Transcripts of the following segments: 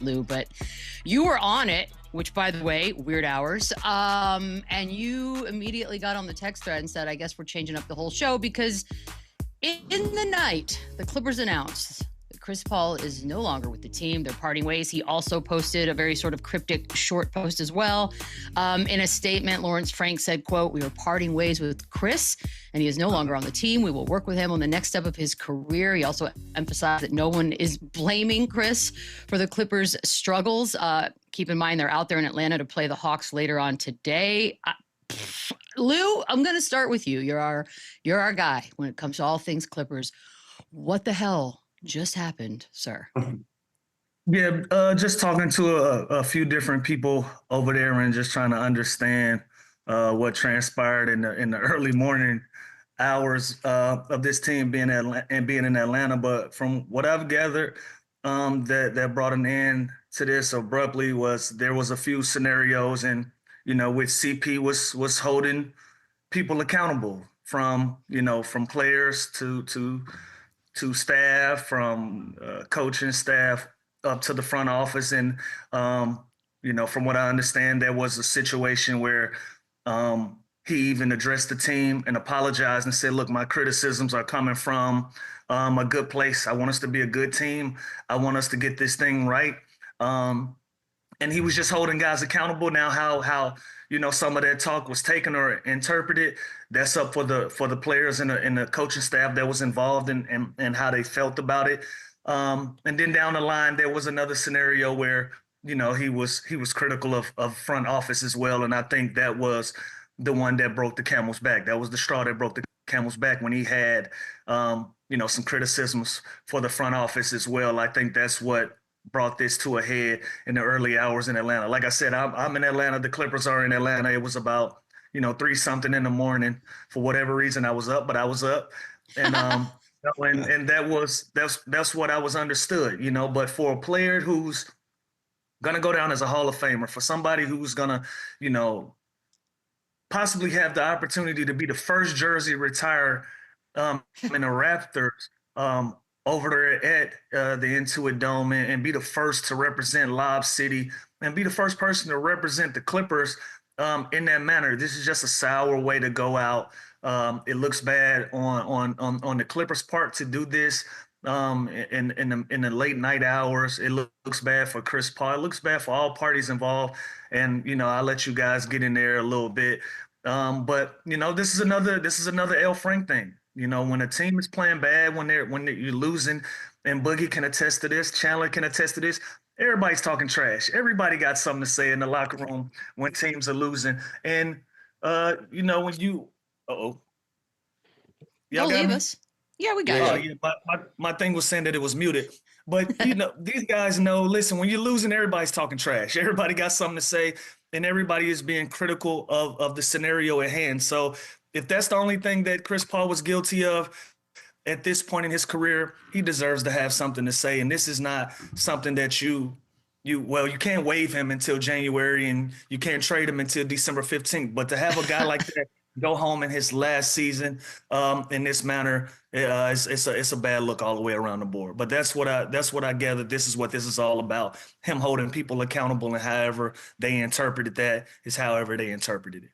Lou, but you were on it, which, by the way, weird hours. And you immediately got on the text thread and said, I guess we're changing up the whole show because in the night, the Clippers announced that Chris Paul is no longer with the team. They're parting ways. He also posted a very sort of cryptic short post as well. In a statement, Lawrence Frank said, quote, "We are parting ways with Chris, and he is no longer on the team. We will work with him on the next step of his career." He also emphasized that no one is blaming Chris for the Clippers' struggles. Keep in mind, they're out there in Atlanta to play the Hawks later on today. Lou, I'm going to start with you. You're our guy when it comes to all things Clippers. What the hell just happened, sir? Yeah, just talking to a few different people over there and just trying to understand what transpired in the early morning hours of this team being in Atlanta. But from what I've gathered, that brought an end to this abruptly was there was a few scenarios and which CP was holding people accountable from players to staff, from coaching staff up to the front office. And, from what I understand, there was a situation where he even addressed the team and apologized and said, look, my criticisms are coming from a good place. I want us to be a good team. I want us to get this thing right. And he was just holding guys accountable. Now, how some of that talk was taken or interpreted, that's up for the players and the coaching staff that was involved and how they felt about it. And then down the line, there was another scenario where he was critical of front office as well, and I think that was the one that broke the camel's back. That was the straw that broke the camel's back when he had some criticisms for the front office as well. I think that's what brought this to a head in the early hours in Atlanta. Like I said, I'm in Atlanta. The Clippers are in Atlanta. It was about 3-something in the morning. For whatever reason, I was up, but I was up, and and that's what I was understood. But for a player who's gonna go down as a Hall of Famer, for somebody who's gonna possibly have the opportunity to be the first jersey retired in the Raptors. Over there at the Intuit Dome and be the first to represent Lob City and be the first person to represent the Clippers in that manner. This is just a sour way to go out. It looks bad on the Clippers' part to do this in the late night hours. It looks bad for Chris Paul. It looks bad for all parties involved. And I'll let you guys get in there a little bit. But this is another L. Frank thing. When a team is playing bad, when you're losing, and Boogie can attest to this, Chandler can attest to this, everybody's talking trash. Everybody got something to say in the locker room when teams are losing. And, when you – y'all Don't leave us. Yeah, we got you. Yeah, my thing was saying that it was muted. But, these guys know, listen, when you're losing, everybody's talking trash. Everybody got something to say, and everybody is being critical of the scenario at hand. So if that's the only thing that Chris Paul was guilty of at this point in his career, he deserves to have something to say. And this is not something that you can't waive him until January and you can't trade him until December 15th. But to have a guy like that go home in his last season in this manner, it's a bad look all the way around the board. But that's what I gathered. This is what this is all about. Him holding people accountable, and however they interpreted that is however they interpreted it.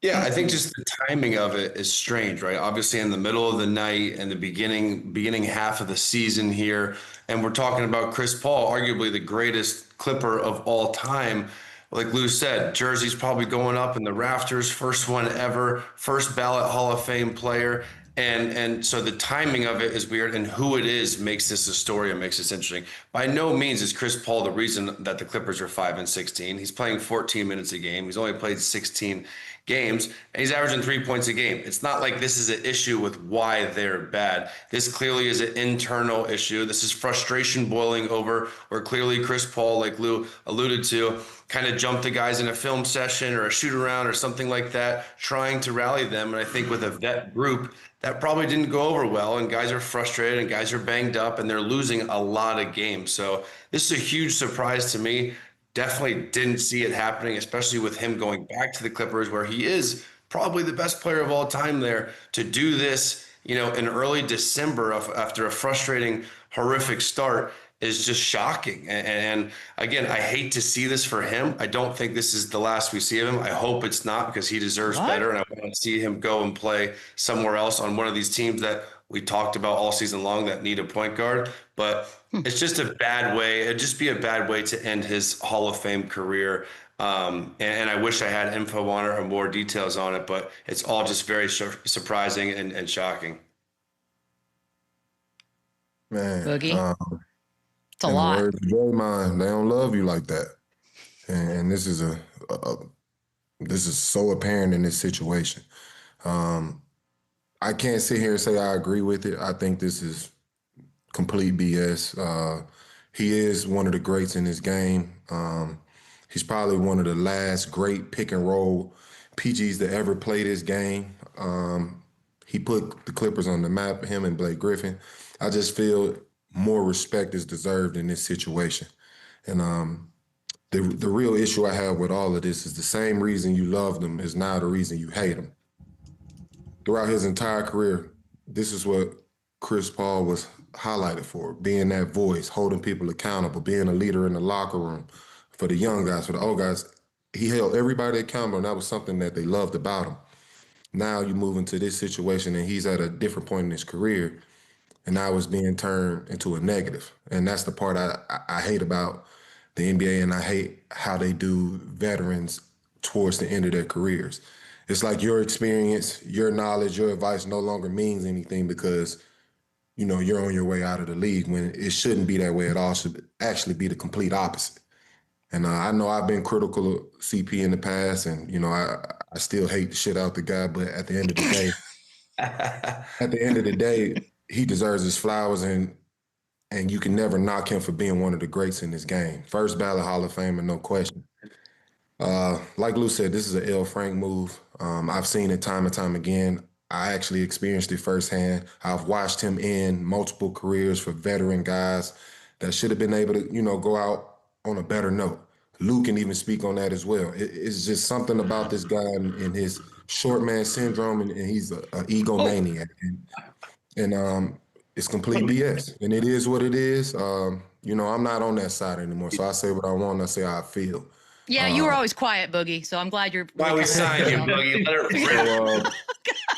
Yeah, I think just the timing of it is strange, right? Obviously in the middle of the night and the beginning half of the season here, and we're talking about Chris Paul, arguably the greatest Clipper of all time. Like Lou said, jersey's probably going up in the rafters, first one ever, first ballot Hall of Fame player. And so the timing of it is weird, and who it is makes this a story and makes this interesting. By no means is Chris Paul the reason that the Clippers are 5-16. He's playing 14 minutes a game. He's only played 16 games, and he's averaging 3 points a game. It's not like this is an issue with why they're bad. This clearly is an internal issue. This is frustration boiling over, where clearly Chris Paul, like Lou alluded to, kind of jumped the guys in a film session or a shoot around or something like that, trying to rally them. And I think with a vet group, that probably didn't go over well, and guys are frustrated and guys are banged up and they're losing a lot of games. So this is a huge surprise to me. Definitely didn't see it happening, especially with him going back to the Clippers, where he is probably the best player of all time there, to do this, in early December after a frustrating, horrific start is just shocking. And again, I hate to see this for him. I don't think this is the last we see of him. I hope it's not, because he deserves better. And I want to see him go and play somewhere else on one of these teams that we talked about all season long that need a point guard. But it's just a bad way. It'd just be a bad way to end his Hall of Fame career. And I wish I had info on it or more details on it, but it's all just very surprising and shocking. Man, Boogie, it's a in the lot. words of Draymond, they don't love you like that, and this is this is so apparent in this situation. I can't sit here and say I agree with it. I think this is complete BS. He is one of the greats in this game. He's probably one of the last great pick and roll PGs to ever play this game. He put the Clippers on the map, him and Blake Griffin. I just feel more respect is deserved in this situation. And the real issue I have with all of this is the same reason you loved him is now the reason you hate him. Throughout his entire career, this is what Chris Paul was highlighted for, being that voice, holding people accountable, being a leader in the locker room for the young guys, for the old guys. He held everybody accountable, and that was something that they loved about him. Now you move into this situation, and he's at a different point in his career, and now it's being turned into a negative. And that's the part I hate about the NBA, and I hate how they do veterans towards the end of their careers. It's like your experience, your knowledge, your advice no longer means anything because, you know, you're on your way out of the league, when it shouldn't be that way at all. It should actually be the complete opposite. And I know I've been critical of CP in the past, and, you know, I still hate the shit out the guy, but at the end of the day, he deserves his flowers, and you can never knock him for being one of the greats in this game. First ballot Hall of Famer, no question. Like Lou said, this is an L. Frank move. I've seen it time and time again. I actually experienced it firsthand. I've watched him end multiple careers for veteran guys that should have been able to, you know, go out on a better note. Lou can even speak on that as well. It's just something about this guy and his short man syndrome, and he's an egomaniac. And it's complete BS. And it is what it is. You know, I'm not on that side anymore. So I say what I want, I say how I feel. Yeah, you were always quiet, Boogie, so I'm glad you're... Why we signed you, Boogie? Let it rip.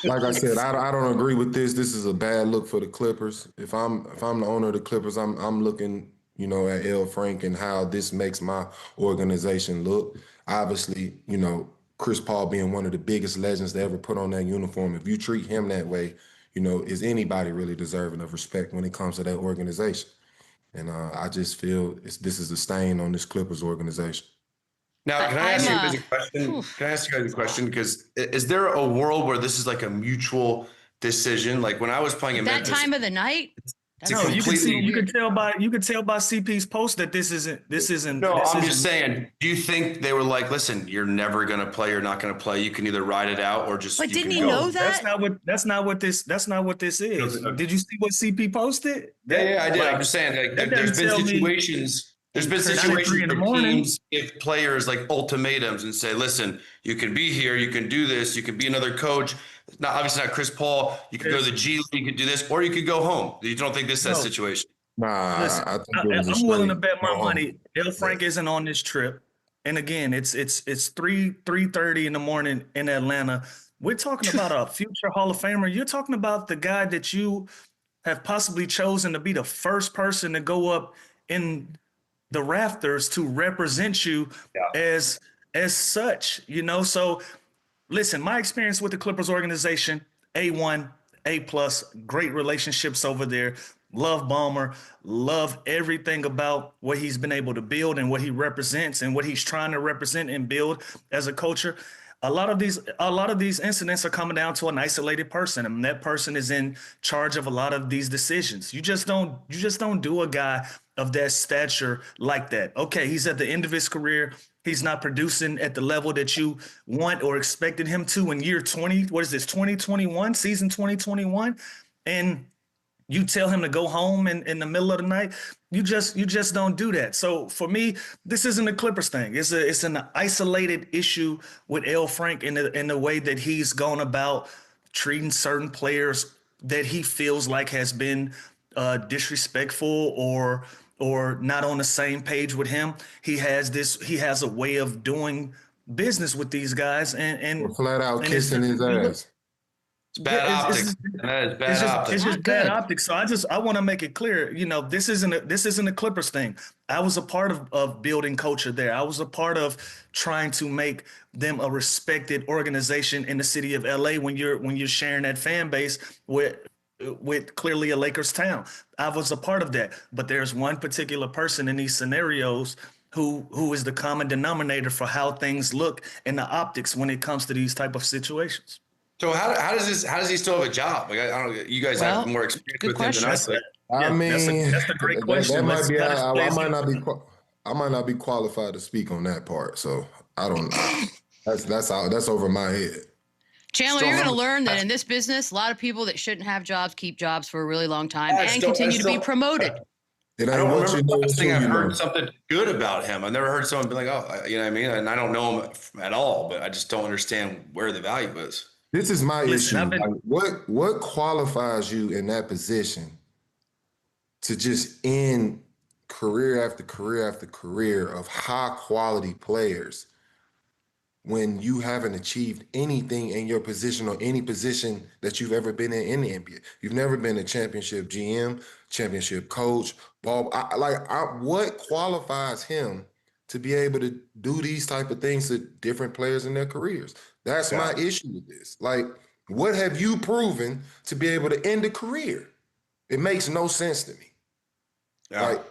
Like I said, I don't agree with this. This is a bad look for the Clippers. If I'm the owner of the Clippers, I'm looking, you know, at L. Frank and how this makes my organization look. Obviously, you know, Chris Paul being one of the biggest legends to ever put on that uniform. If you treat him that way, you know, is anybody really deserving of respect when it comes to that organization? And I just feel this is a stain on this Clippers organization. Now, can I ask you guys a question? Can I ask you guys a question? Because is there a world where this is like a mutual decision? Like when I was playing in that Memphis, time of the night? No, you can tell by CP's post that this isn't. No, I'm just saying. Do you think they were like, listen, you're never gonna play, you're not gonna play. You can either ride it out or just. But didn't he know that? That's not what this is. Did you see what CP posted? Yeah, I did. I'm just saying, like, there's been situations. There's been situations where teams give players like ultimatums and say, listen, you can be here, you can do this, you can be another coach. Not obviously not Chris Paul. You could go to the G League, you could do this, or you could go home. You don't think this is that situation? Nah, listen, I'm willing to bet my money. L. Frank isn't on this trip. And again, it's 3:30 in the morning in Atlanta. We're talking about a future Hall of Famer. You're talking about the guy that you have possibly chosen to be the first person to go up in the rafters to represent you as such, you know. So listen, my experience with the Clippers organization, A1, A+, great relationships over there. Love Ballmer, love everything about what he's been able to build and what he represents and what he's trying to represent and build as a culture. A lot of these incidents are coming down to an isolated person, and that person is in charge of a lot of these decisions. You just don't do a guy of that stature like that. Okay, he's at the end of his career. He's not producing at the level that you want or expected him to in year 20. What is this, 2021, season 2021? And you tell him to go home in the middle of the night. You just don't do that. So for me, this isn't a Clippers thing. It's an isolated issue with L. Frank in the way that he's gone about treating certain players that he feels like has been disrespectful or or not on the same page with him. He has a way of doing business with these guys, Or flat out and kissing his ass. It's bad optics. That is bad optics. It's just Not bad good. optics. So I want to make it clear, this isn't a Clippers thing. I was a part of building culture there. I was a part of trying to make them a respected organization in the city of LA when you're sharing that fan base with clearly a Lakers town. I was a part of that. But there's one particular person in these scenarios who is the common denominator for how things look in the optics when it comes to these type of situations. So how does he still have a job? Like, I don't. You guys have more experience good with him than us. question. But I mean, that's a great question. That might be. I Let's might not be. explain. I might not be qualified to speak on that part. So I don't know. That's over my head. Chandler, you're going to learn that in this business, a lot of people that shouldn't have jobs keep jobs for a really long time and continue to be promoted. It I ain't don't what you remember know. last thing I've I've heard something good about him. I've never heard someone be like, oh, you know what I mean? And I don't know him at all, but I just don't understand where the value is. This is my issue. I've been- Like, what qualifies you in that position to just end career after career after career of high quality players when you haven't achieved anything in your position or any position that you've ever been in the NBA? You've never been a championship GM, championship coach, what qualifies him to be able to do these type of things to different players in their careers? That's my issue with this. Like, what have you proven to be able to end a career? It makes no sense to me. Yeah. Like,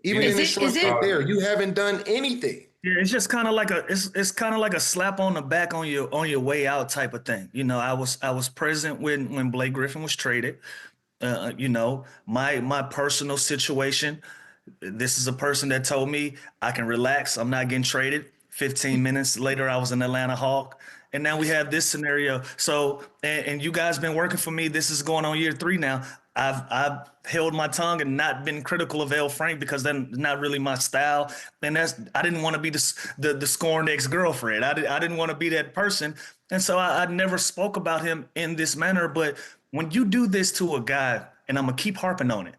even in the short stint there, you haven't done anything. Yeah, it's just kind of like it's kind of like a slap on the back on your way out type of thing. I was present when Blake Griffin was traded. My personal situation. This is a person that told me I can relax. I'm not getting traded. 15 minutes later, I was an Atlanta Hawk. And now we have this scenario. So, and you guys been working for me. This is going on year 3 now. I've held my tongue and not been critical of L. Frank because that's not really my style. And I didn't want to be the scorned ex-girlfriend. I didn't want to be that person. And so I never spoke about him in this manner. But when you do this to a guy, and I'm gonna keep harping on it,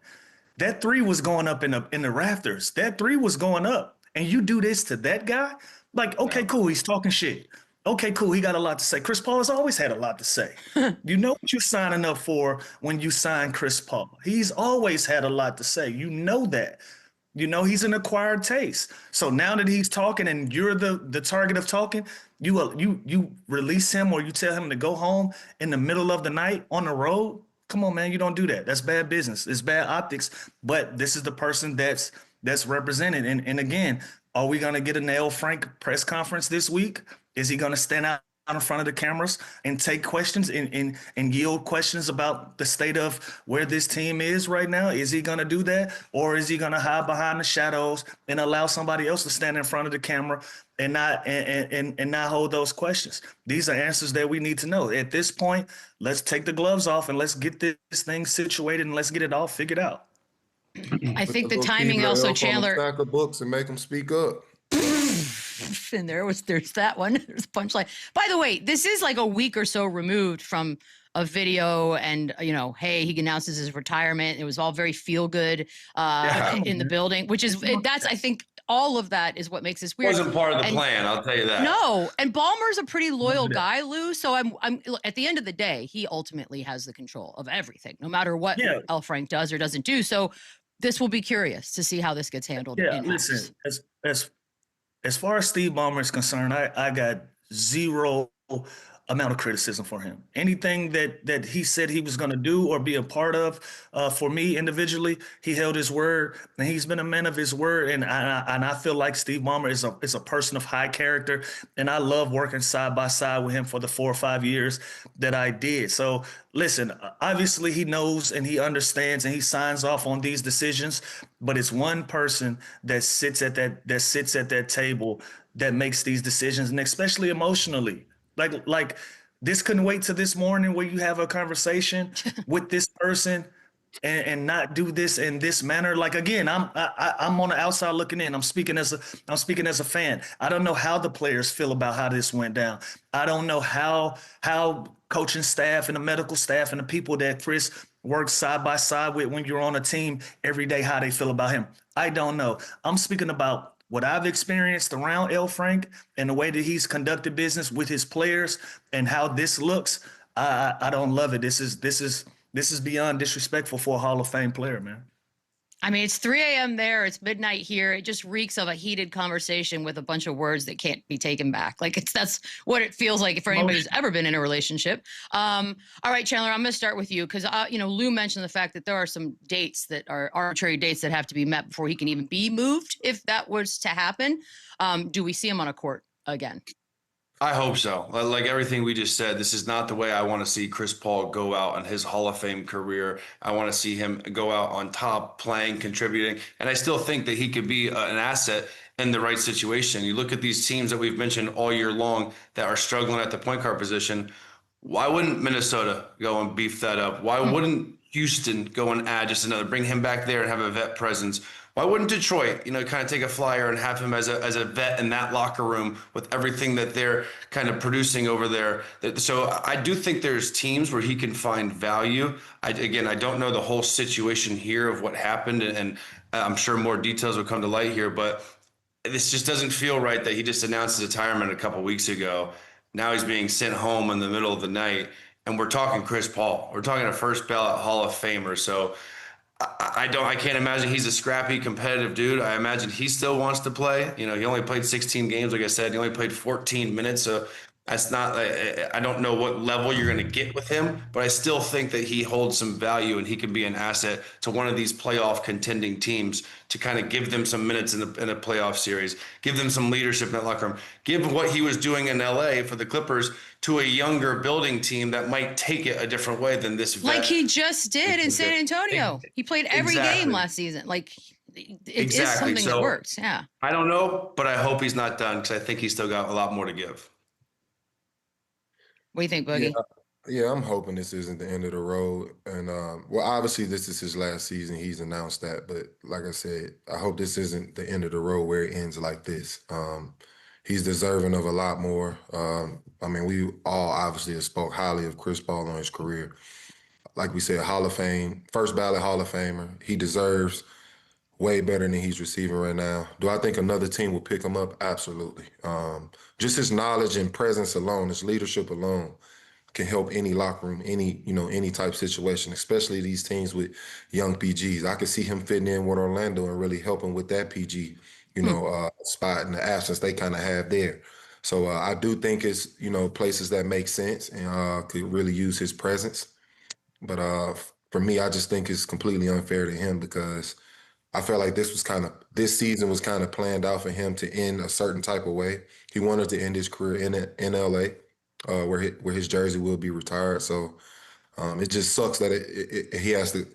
that 3 was going up in the rafters. That 3 was going up. And you do this to that guy? Like, okay, cool, he's talking shit. Okay, cool, he got a lot to say. Chris Paul has always had a lot to say. You know what you're signing up for when you sign Chris Paul. He's always had a lot to say. You know that. He's an acquired taste. So now that he's talking and you're the target of talking, you release him or you tell him to go home in the middle of the night on the road. Come on, man, you don't do that. That's bad business. It's bad optics. But this is the person that's represented. And again, are we going to get an L. Frank press conference this week? Is he going to stand out in front of the cameras and take questions and yield questions about the state of where this team is right now? Is he going to do that? Or is he going to hide behind the shadows and allow somebody else to stand in front of the camera and not hold those questions? These are answers that we need to know. At this point, let's take the gloves off and let's get this thing situated and let's get it all figured out. I think the timing also, Chandler. Stack of books and make them speak up. And there's that one. There's a punchline. By the way, this is like a week or so removed from a video and, hey, he announces his retirement. It was all very feel good in the building, that's, I think, all of that is what makes this weird. Wasn't part of the plan, I'll tell you that. No, and Ballmer's a pretty loyal guy, Lou. So I'm at the end of the day, he ultimately has the control of everything, no matter what L. Frank does or doesn't do. So this will be curious to see how this gets handled. Yeah, listen, as far as Steve Ballmer is concerned, I got zero amount of criticism for him. Anything that he said he was going to do or be a part of, for me individually, he held his word, and he's been a man of his word. And I feel like Steve Ballmer is a person of high character, and I love working side by side with him for the 4 or 5 years that I did. So listen, obviously he knows and he understands and he signs off on these decisions, but it's one person that sits at that table that makes these decisions, and especially emotionally. Like this couldn't wait till this morning where you have a conversation with this person and not do this in this manner? Like, again, I'm on the outside looking in. I'm speaking as a fan. I don't know how the players feel about how this went down. I don't know how coaching staff and the medical staff and the people that Chris works side by side with when you're on a team every day, how they feel about him. I don't know. I'm speaking about what I've experienced around L. Frank and the way that he's conducted business with his players and how this looks. I don't love it. This is beyond disrespectful for a Hall of Fame player, man. I mean, it's 3 a.m. there. It's midnight here. It just reeks of a heated conversation with a bunch of words that can't be taken back. Like that's what it feels like for anybody who's ever been in a relationship. All right, Chandler, I'm going to start with you because, Lou mentioned the fact that there are some dates that are arbitrary dates that have to be met before he can even be moved. If that was to happen, do we see him on a court again? I hope so. Like everything we just said, this is not the way I want to see Chris Paul go out on his Hall of Fame career. I want to see him go out on top, playing, contributing. And I still think that he could be an asset in the right situation. You look at these teams that we've mentioned all year long that are struggling at the point guard position. Why wouldn't Minnesota go and beef that up? Why wouldn't Houston go and add just another, bring him back there and have a vet presence? Why wouldn't Detroit, kind of take a flyer and have him as a vet in that locker room with everything that they're kind of producing over there? So I do think there's teams where he can find value. I don't know the whole situation here of what happened, and I'm sure more details will come to light here, but this just doesn't feel right that he just announced his retirement a couple weeks ago. Now he's being sent home in the middle of the night, and we're talking Chris Paul. We're talking a first ballot Hall of Famer. So I can't imagine he's a scrappy, competitive dude. I imagine he still wants to play. He only played 16 games, like I said. He only played 14 minutes, so that's not. I don't know what level you're going to get with him, but I still think that he holds some value and he can be an asset to one of these playoff contending teams to kind of give them some minutes in a playoff series, give them some leadership in that locker room, give what he was doing in LA for the Clippers to a younger building team that might take it a different way than this vet. Like he just did in San Antonio. He played every game last season. Like it is something that works. Yeah. I don't know, but I hope he's not done because I think he's still got a lot more to give. What do you think, Boogie? Yeah, I'm hoping this isn't the end of the road. And, obviously this is his last season. He's announced that. But like I said, I hope this isn't the end of the road where it ends like this. He's deserving of a lot more. We all obviously have spoke highly of Chris Paul on his career. Like we said, Hall of Fame, first ballot Hall of Famer. He deserves way better than he's receiving right now. Do I think another team will pick him up? Absolutely. Just his knowledge and presence alone, his leadership alone can help any locker room, any type situation, especially these teams with young PGs. I could see him fitting in with Orlando and really helping with that PG, spot in the absence they kind of have there. So I do think it's, places that make sense and could really use his presence. But for me, I just think it's completely unfair to him because I felt like this season was kind of planned out for him to end a certain type of way. He wanted to end his career in LA, where his jersey will be retired. So it just sucks that he has to,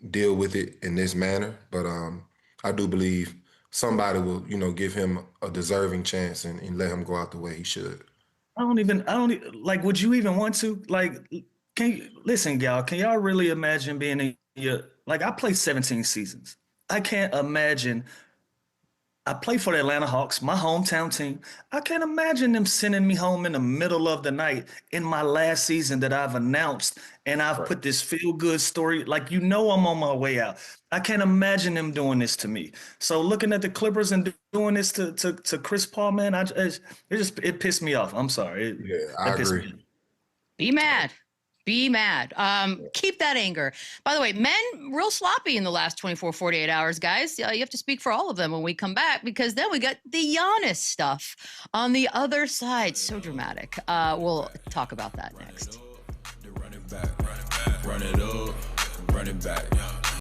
deal with it in this manner. But I do believe somebody will, give him a deserving chance and let him go out the way he should. Would you even want to? Listen, y'all, can y'all really imagine being I played 17 seasons. I can't imagine. I play for the Atlanta Hawks, my hometown team. I can't imagine them sending me home in the middle of the night in my last season that I've announced and I've put this feel-good story. I'm on my way out. I can't imagine them doing this to me. So looking at the Clippers and doing this to Chris Paul, man, it pissed me off. I'm sorry. I agree. Be mad. Be mad. Keep that anger. By the way, men real sloppy in the last 24, 48 hours, guys. You have to speak for all of them when we come back because then we got the Giannis stuff on the other side. So dramatic. We'll talk about that next. Run it up, run it back.